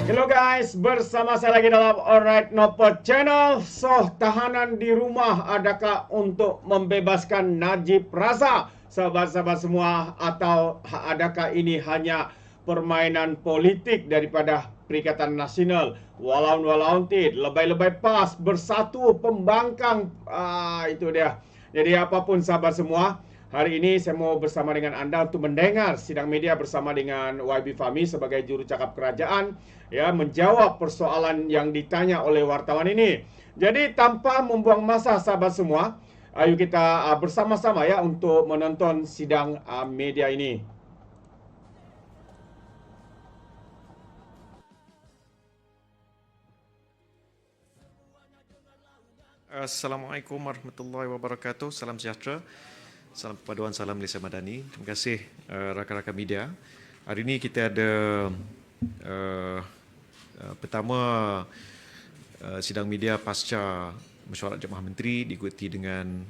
Hello guys, bersama saya lagi dalam Alright Nopo Channel. So, tahanan di rumah adakah untuk membebaskan Najib Razak? Sahabat-sahabat semua, atau adakah ini hanya permainan politik daripada Perikatan Nasional? Walaun-walaun tid, lebay-lebay pas, bersatu pembangkang. Itu dia. Jadi apapun sahabat semua, hari ini saya mau bersama dengan anda untuk mendengar sidang media bersama dengan YB Fahmi sebagai juru cakap kerajaan, ya, menjawab persoalan yang ditanya oleh wartawan ini. Jadi tanpa membuang masa sahabat semua, ayo kita bersama-sama ya untuk menonton sidang media ini. Assalamualaikum warahmatullahi wabarakatuh. Salam sejahtera. Salam perpaduan, salam Malaysia Madani. Terima kasih rakan-rakan media. Hari ini kita ada pertama sidang media pasca mesyuarat Jemaah Menteri diikuti dengan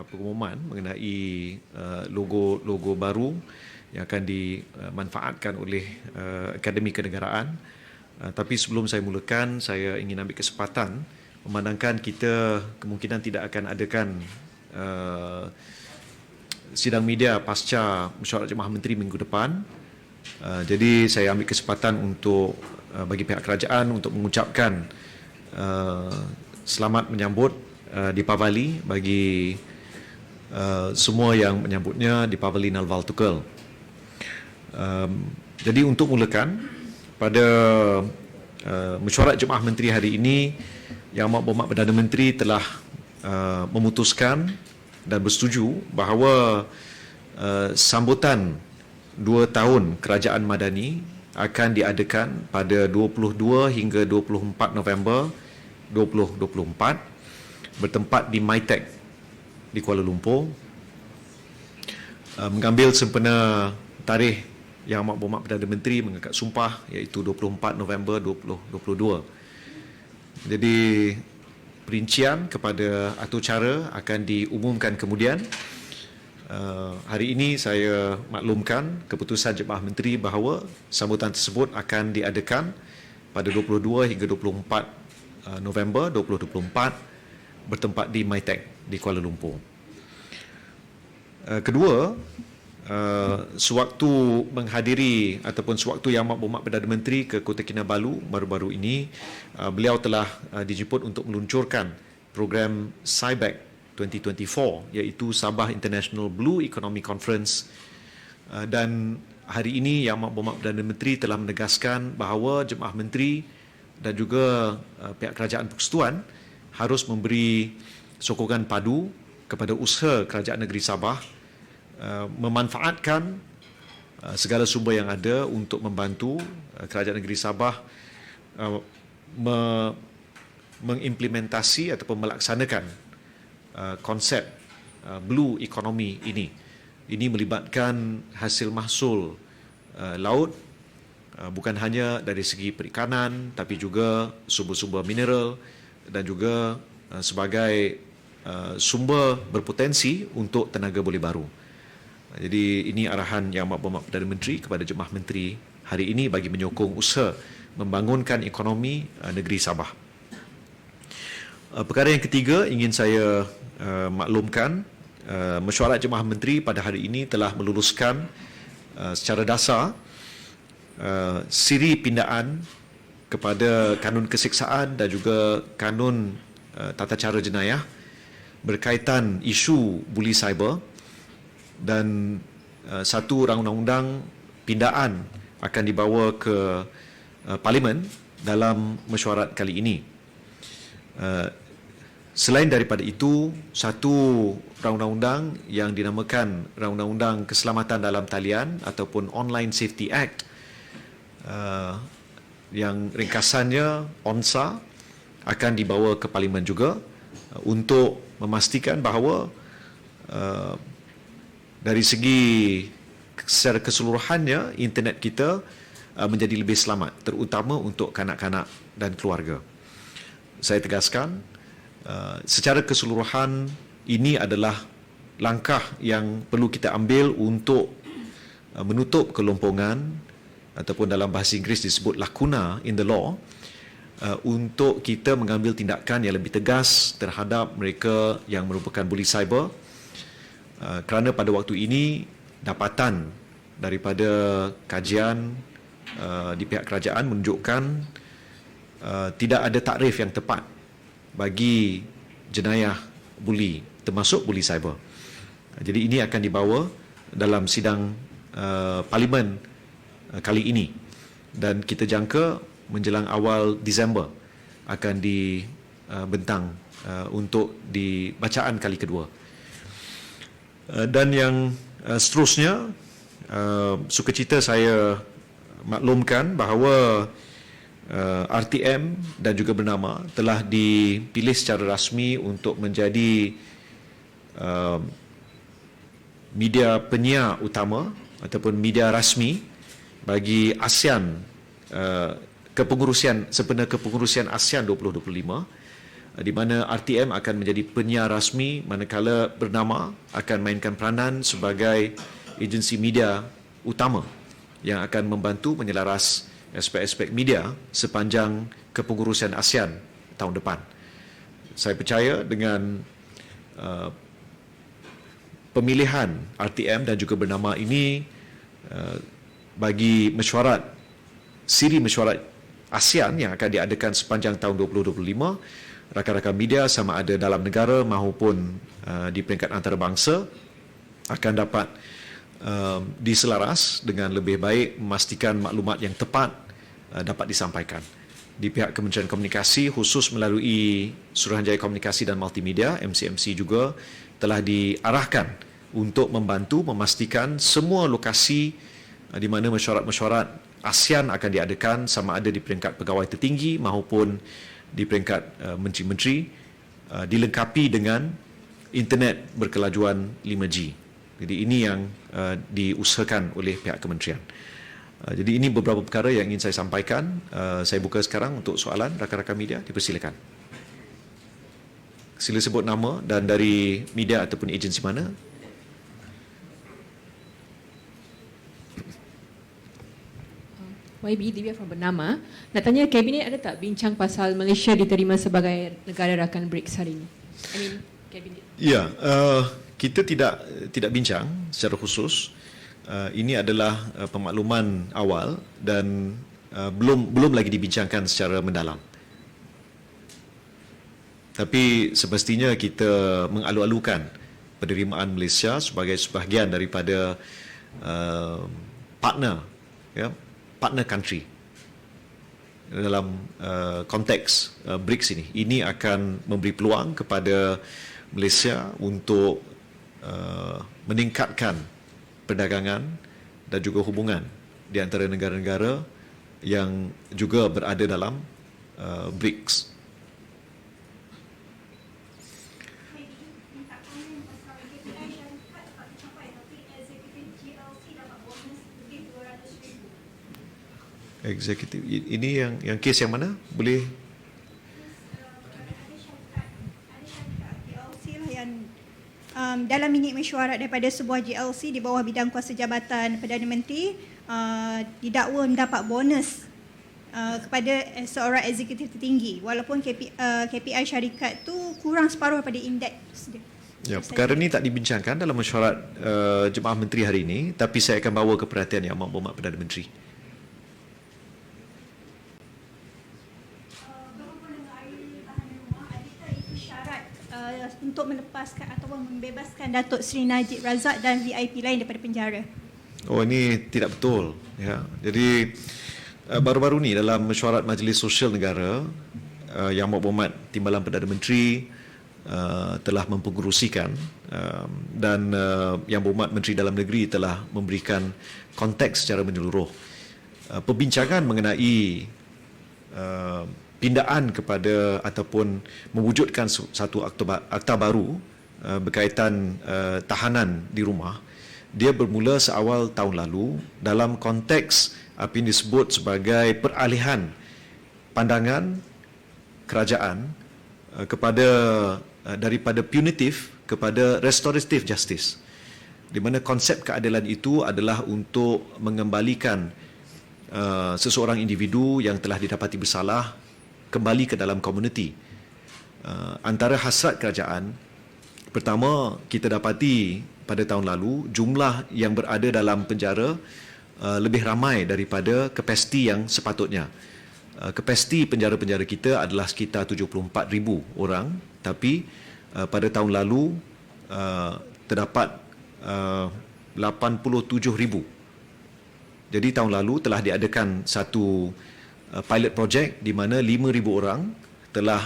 pengumuman mengenai logo baru yang akan dimanfaatkan oleh Akademi Kenegaraan. Tapi sebelum saya mulakan, saya ingin ambil kesempatan memandangkan kita kemungkinan tidak akan adakan sidang media pasca mesyuarat Jemaah Menteri minggu depan. Jadi saya ambil kesempatan untuk bagi pihak kerajaan untuk mengucapkan selamat menyambut Deepavali bagi semua yang menyambutnya Deepavali Nalval Tukul. Jadi untuk mulakan, pada mesyuarat Jemaah Menteri hari ini, Yang Amat Berhormat Perdana Menteri telah memutuskan dan bersetuju bahawa sambutan 2 tahun Kerajaan Madani akan diadakan pada 22 hingga 24 November 2024 bertempat di MITEC di Kuala Lumpur, mengambil sempena tarikh Yang Amat Berhormat Perdana Menteri mengangkat sumpah, iaitu 24 November 2022. Jadi perincian kepada atur cara akan diumumkan kemudian. Hari ini saya maklumkan keputusan Jemaah Menteri bahawa sambutan tersebut akan diadakan pada 22 hingga 24 November 2024 bertempat di MITEC di Kuala Lumpur. Kedua, sewaktu menghadiri ataupun sewaktu Yang Amat Berhormat Perdana Menteri ke Kota Kinabalu baru-baru ini, beliau telah dijemput untuk meluncurkan program SIBEC 2024, iaitu Sabah International Blue Economy Conference. Dan hari ini Yang Amat Berhormat Perdana Menteri telah menegaskan bahawa Jemaah Menteri dan juga pihak Kerajaan Persekutuan harus memberi sokongan padu kepada usaha Kerajaan Negeri Sabah memanfaatkan segala sumber yang ada untuk membantu Kerajaan Negeri Sabah mengimplementasi ataupun melaksanakan konsep blue economy ini. Ini melibatkan hasil mahsul laut, bukan hanya dari segi perikanan tapi juga sumber-sumber mineral dan juga sebagai sumber berpotensi untuk tenaga boleh baru. Jadi ini arahan Yang Amat Berhormat Perdana Menteri kepada Jemaah Menteri hari ini bagi menyokong usaha membangunkan ekonomi negeri Sabah. Perkara yang ketiga ingin saya maklumkan, mesyuarat Jemaah Menteri pada hari ini telah meluluskan secara dasar siri pindaan kepada kanun keseksaan dan juga kanun tata cara jenayah berkaitan isu buli cyber, dan satu undang-undang pindaan akan dibawa ke Parlimen dalam mesyuarat kali ini. Selain daripada itu, satu undang-undang yang dinamakan Undang-Undang Keselamatan dalam Talian ataupun Online Safety Act, yang ringkasannya ONSA, akan dibawa ke Parlimen juga untuk memastikan bahawa dari segi secara keseluruhannya internet kita menjadi lebih selamat, terutama untuk kanak-kanak dan keluarga. Saya tegaskan, secara keseluruhan ini adalah langkah yang perlu kita ambil untuk menutup kelompongan ataupun dalam bahasa Inggeris disebut lacuna in the law, untuk kita mengambil tindakan yang lebih tegas terhadap mereka yang merupakan buli cyber, kerana pada waktu ini dapatan daripada kajian di pihak kerajaan menunjukkan tidak ada takrif yang tepat bagi jenayah buli, termasuk buli cyber. Jadi ini akan dibawa dalam sidang parlimen kali ini, dan kita jangka menjelang awal Disember akan dibentang untuk dibacaan kali kedua. Dan yang seterusnya, sukacita saya maklumkan bahawa RTM dan juga Bernama telah dipilih secara rasmi untuk menjadi media penyiar utama ataupun media rasmi bagi ASEAN, sempena kepengurusian ASEAN 2025, di mana RTM akan menjadi penyiar rasmi, manakala Bernama akan mainkan peranan sebagai agensi media utama yang akan membantu menyelaras aspek-aspek media sepanjang kepengurusian ASEAN tahun depan. Saya percaya dengan pemilihan RTM dan juga Bernama ini bagi siri mesyuarat ASEAN yang akan diadakan sepanjang tahun 2025, rakan-rakan media sama ada dalam negara maupun di peringkat antarabangsa akan dapat diselaras dengan lebih baik, memastikan maklumat yang tepat dapat disampaikan. Di pihak Kementerian Komunikasi, khusus melalui Suruhanjaya Komunikasi dan Multimedia, MCMC juga telah diarahkan untuk membantu memastikan semua lokasi di mana mesyuarat-mesyuarat ASEAN akan diadakan, sama ada di peringkat pegawai tertinggi maupun di peringkat menteri-menteri, dilengkapi dengan internet berkelajuan 5G. Jadi ini yang diusahakan oleh pihak kementerian. Jadi ini beberapa perkara yang ingin saya sampaikan. Saya buka sekarang untuk soalan rakan-rakan media, dipersilakan. Sila sebut nama dan dari media ataupun agensi mana. YB Divya from Bernama. Nak tanya, Kabinet ada tak bincang pasal Malaysia diterima sebagai negara rakan BRICS hari ini? Kabinet. Ya, kita tidak bincang secara khusus. Ini adalah pemakluman awal dan belum lagi dibincangkan secara mendalam. Tapi semestinya kita mengalu-alukan penerimaan Malaysia sebagai sebahagian daripada partner country dalam konteks BRICS ini. Ini akan memberi peluang kepada Malaysia untuk meningkatkan perdagangan dan juga hubungan di antara negara-negara yang juga berada dalam BRICS. Eksekutif ini yang kes yang mana? Boleh dalam minit mesyuarat daripada sebuah GLC di bawah bidang kuasa jabatan Perdana Menteri didakwa mendapat bonus kepada seorang eksekutif tertinggi, walaupun KPI syarikat tu kurang separuh daripada indeks dia. Ya, perkara ini tak dibincangkan dalam mesyuarat Jemaah Menteri hari ini, tapi saya akan bawa ke perhatian Yang Amat Berhormat Perdana Menteri. Untuk melepaskan ataupun membebaskan Datuk Seri Najib Razak dan VIP lain daripada penjara. Oh, ini tidak betul. Ya. Jadi baru-baru ni dalam mesyuarat Majlis Sosial Negara, Yang Amat Berhormat Timbalan Perdana Menteri telah mempengerusikan dan Yang Berhormat Menteri Dalam Negeri telah memberikan konteks secara menyeluruh. Perbincangan mengenai pindaan kepada ataupun mewujudkan satu akta baru berkaitan tahanan di rumah, dia bermula seawal tahun lalu dalam konteks apa yang disebut sebagai peralihan pandangan kerajaan kepada daripada punitive kepada restorative justice, di mana konsep keadilan itu adalah untuk mengembalikan seseorang individu yang telah didapati bersalah kembali ke dalam komuniti. Antara hasrat kerajaan, pertama, kita dapati pada tahun lalu jumlah yang berada dalam penjara lebih ramai daripada kapasiti yang sepatutnya. Kapasiti penjara-penjara kita adalah sekitar 74,000 orang, tapi pada tahun lalu terdapat 87,000. Jadi tahun lalu telah diadakan satu pilot project di mana 5,000 orang telah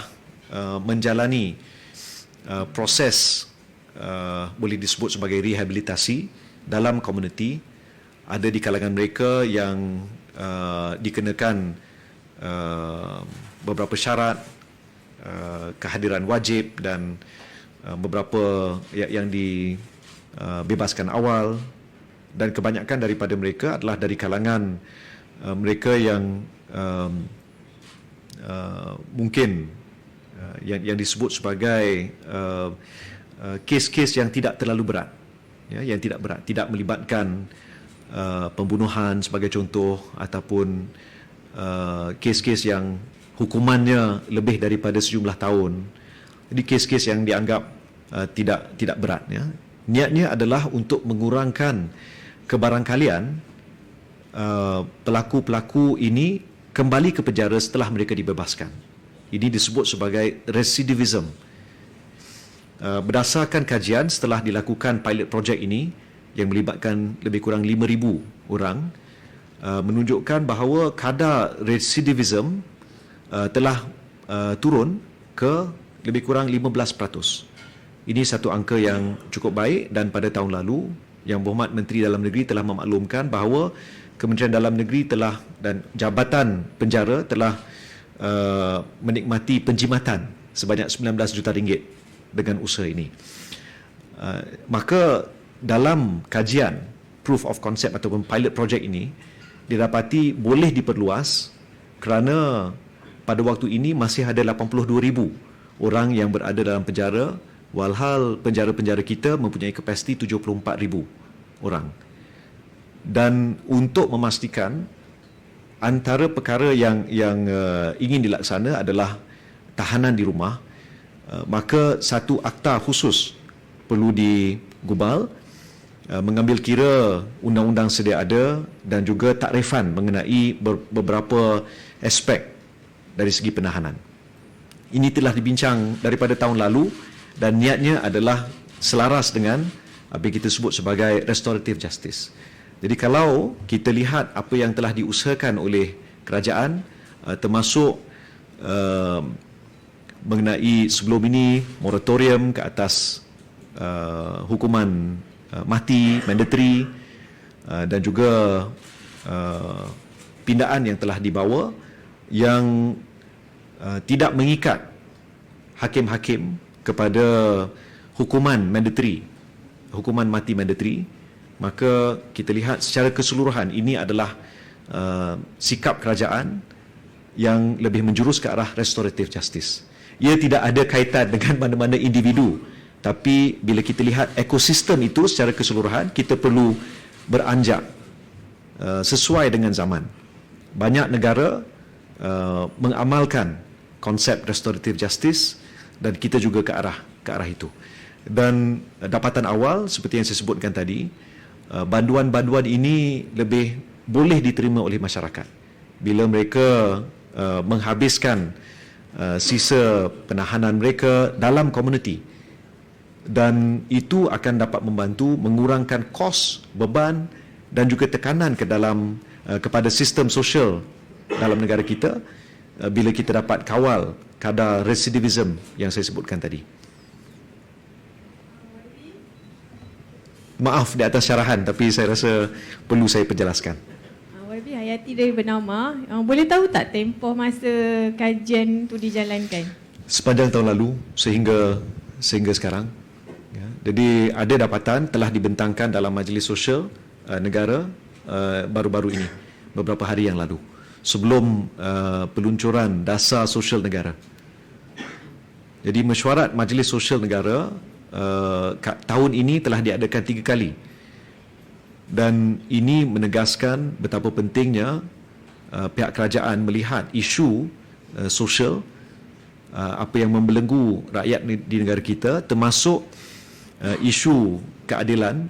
menjalani proses boleh disebut sebagai rehabilitasi dalam komuniti. Ada di kalangan mereka yang dikenakan beberapa syarat kehadiran wajib dan beberapa yang dibebaskan awal, dan kebanyakan daripada mereka adalah dari kalangan mereka yang mungkin yang disebut sebagai kes-kes yang tidak terlalu berat, yang tidak berat, tidak melibatkan pembunuhan sebagai contoh, ataupun kes-kes yang hukumannya lebih daripada sejumlah tahun. Jadi kes-kes yang dianggap tidak berat. Niatnya adalah untuk mengurangkan kebarangkalian pelaku-pelaku ini kembali ke penjara setelah mereka dibebaskan. Ini disebut sebagai recidivism. Berdasarkan kajian setelah dilakukan pilot project ini yang melibatkan lebih kurang 5,000 orang, menunjukkan bahawa kadar recidivism telah turun ke lebih kurang 15%. Ini satu angka yang cukup baik, dan pada tahun lalu Yang Berhormat Menteri Dalam Negeri telah memaklumkan bahawa Kementerian Dalam Negeri telah dan Jabatan Penjara telah menikmati penjimatan sebanyak 19 juta ringgit dengan usaha ini. Maka dalam kajian proof of concept ataupun pilot project ini didapati boleh diperluas kerana pada waktu ini masih ada 82,000 orang yang berada dalam penjara, walhal penjara-penjara kita mempunyai kapasiti 74,000 orang. Dan untuk memastikan antara perkara yang ingin dilaksana adalah tahanan di rumah, maka satu akta khusus perlu digubal mengambil kira undang-undang sedia ada dan juga takrifan mengenai beberapa aspek dari segi penahanan. Ini telah dibincang daripada tahun lalu dan niatnya adalah selaras dengan apa yang kita sebut sebagai restorative justice. Jadi kalau kita lihat apa yang telah diusahakan oleh kerajaan, termasuk mengenai sebelum ini moratorium ke atas hukuman mati mandatory dan juga pindaan yang telah dibawa yang tidak mengikat hakim-hakim kepada hukuman mandatory, hukuman mati mandatory, maka kita lihat secara keseluruhan ini adalah sikap kerajaan yang lebih menjurus ke arah restorative justice. Ia tidak ada kaitan dengan mana-mana individu, tapi bila kita lihat ekosistem itu secara keseluruhan, kita perlu beranjak sesuai dengan zaman. Banyak negara mengamalkan konsep restorative justice dan kita juga ke arah itu. Dan dapatan awal seperti yang saya sebutkan tadi, banduan-banduan ini lebih boleh diterima oleh masyarakat bila mereka menghabiskan sisa penahanan mereka dalam komuniti, dan itu akan dapat membantu mengurangkan kos, beban dan juga tekanan ke dalam kepada sistem sosial dalam negara kita bila kita dapat kawal kadar recidivism yang saya sebutkan tadi. Maaf di atas syarahan, tapi saya rasa perlu saya perjelaskan. YB Hayati dari Bernama, boleh tahu tak tempoh masa kajian tu dijalankan? Sepanjang tahun lalu sehingga sekarang. Ya. Jadi ada dapatan telah dibentangkan dalam Majlis Sosial Negara baru-baru ini, beberapa hari yang lalu, sebelum peluncuran Dasar Sosial Negara. Jadi mesyuarat Majlis Sosial Negara tahun ini telah diadakan 3 kali, dan ini menegaskan betapa pentingnya pihak kerajaan melihat isu sosial apa yang membelenggu rakyat di negara kita, termasuk isu keadilan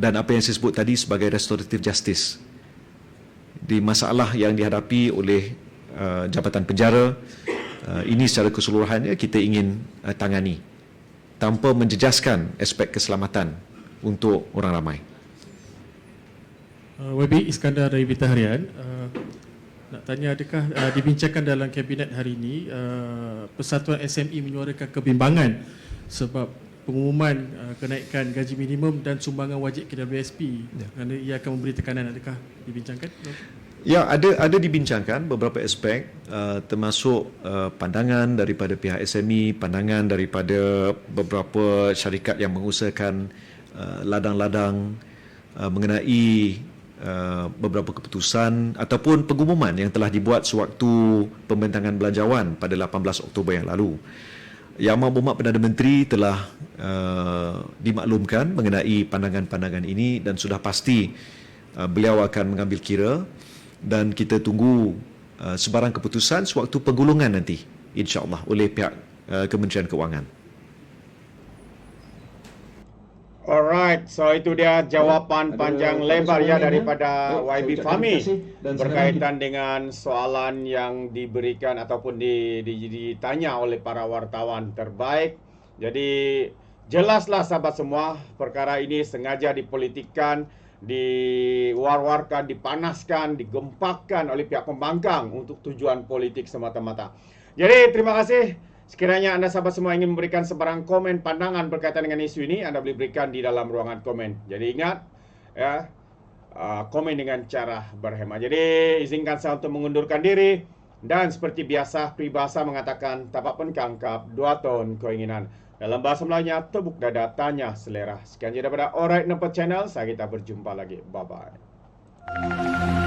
dan apa yang saya sebut tadi sebagai restorative justice di masalah yang dihadapi oleh Jabatan Penjara. Ini secara keseluruhannya kita ingin tangani tanpa menjejaskan aspek keselamatan untuk orang ramai. YB Iskandar dari Berita Harian, nak tanya, adakah dibincangkan dalam kabinet hari ini Persatuan SME menyuarakan kebimbangan sebab pengumuman kenaikan gaji minimum dan sumbangan wajib KWSP, kerana ia akan memberi tekanan, adakah dibincangkan? Ya, ada dibincangkan beberapa aspek, termasuk pandangan daripada pihak SME, pandangan daripada beberapa syarikat yang mengusahakan ladang-ladang mengenai beberapa keputusan ataupun pengumuman yang telah dibuat sewaktu pembentangan belanjawan pada 18 Oktober yang lalu. Yang Berhormat Perdana Menteri telah dimaklumkan mengenai pandangan-pandangan ini dan sudah pasti beliau akan mengambil kira, dan kita tunggu sebarang keputusan sewaktu penggulungan nanti, insya-Allah, oleh pihak Kementerian Keuangan. Alright, so itu dia jawapan panjang lebar ya daripada YB Fahmi berkaitan dengan soalan yang diberikan ataupun ditanya oleh para wartawan terbaik. Jadi jelaslah sahabat semua, perkara ini sengaja dipolitikkan, diwar-warkan, dipanaskan, digempakkan oleh pihak pembangkang untuk tujuan politik semata-mata. Jadi terima kasih. Sekiranya anda sahabat semua ingin memberikan sebarang komen, pandangan berkaitan dengan isu ini, anda boleh berikan di dalam ruangan komen. Jadi ingat, ya, komen dengan cara berhemat. Jadi izinkan saya untuk mengundurkan diri, dan seperti biasa peribahasa mengatakan tapak pengkangkap 2 ton keinginan. Dalam bahasa Melayunya, tepuk dada, tanya selera. Sekian je daripada Alright Nampak Channel. Saya kita berjumpa lagi. Bye-bye.